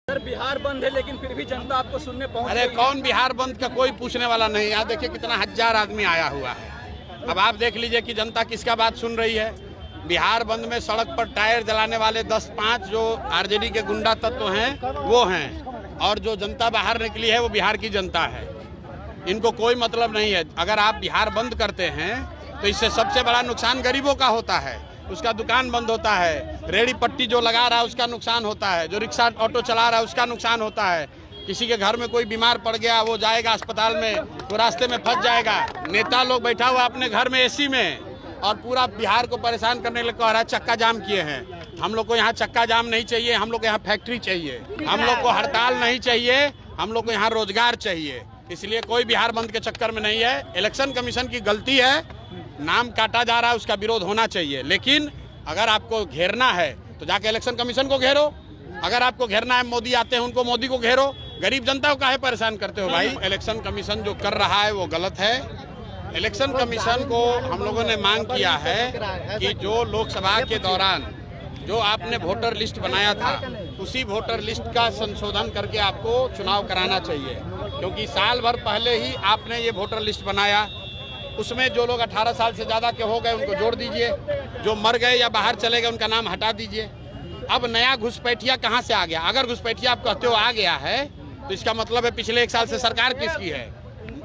Sir Bihar बंद है लेकिन फिर भी जनता आपको सुनने पहुंच अरे कौन बिहार बंद का कोई पूछने वाला नहीं। यहाँ देखिए कितना हजार आदमी आया हुआ है। अब आप देख लीजिए कि जनता किसका बात सुन रही है। बिहार बंद में सड़क पर टायर जलाने वाले 10-5 जो आरजेडी के गुंडा तत्व हैं वो हैं, और जो जनता बाहर निकली है वो बिहार की जनता है। इनको कोई मतलब नहीं है। अगर आप बिहार बंद करते हैं तो इससे सबसे बड़ा नुकसान गरीबों का होता है। उसका दुकान बंद होता है, रेहड़ी पट्टी जो लगा रहा है उसका नुकसान होता है, जो रिक्शा ऑटो चला रहा है उसका नुकसान होता है। किसी के घर में कोई बीमार पड़ गया, वो जाएगा अस्पताल में, वो रास्ते में फंस जाएगा। नेता लोग बैठा हुआ अपने घर में एसी में और पूरा बिहार को परेशान करने के लिए कह रहा है चक्का जाम किए हैं। हम लोग को यहाँ चक्का जाम नहीं चाहिए, हम लोग को यहाँ फैक्ट्री चाहिए, हम लोग को हड़ताल नहीं चाहिए, हम लोग को यहाँ रोजगार चाहिए। इसलिए कोई बिहार बंद के चक्कर में नहीं है। इलेक्शन कमीशन की गलती है, नाम काटा जा रहा है, उसका विरोध होना चाहिए। लेकिन अगर आपको घेरना है तो जाके इलेक्शन कमीशन को घेरो। अगर आपको घेरना है, मोदी आते हैं उनको मोदी को घेरो। गरीब जनता को काहे परेशान करते हो भाई। इलेक्शन कमीशन जो कर रहा है वो गलत है। इलेक्शन कमीशन को हम लोगों ने मांग किया है कि जो लोकसभा के दौरान जो आपने वोटर लिस्ट बनाया था उसी वोटर लिस्ट का संशोधन करके आपको चुनाव कराना चाहिए, क्योंकि साल भर पहले ही आपने ये वोटर लिस्ट बनाया। उसमें जो लोग 18 साल से ज़्यादा के हो गए उनको जोड़ दीजिए, जो मर गए या बाहर चले गए उनका नाम हटा दीजिए। अब नया घुसपैठिया कहाँ से आ गया? अगर घुसपैठिया आप कहते हो आ गया है तो इसका मतलब है पिछले 1 साल से सरकार किसकी है?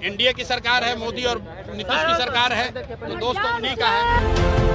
एनडीए की सरकार है, मोदी और नीतीश की सरकार है, तो दोस्तों उन्हीं का है।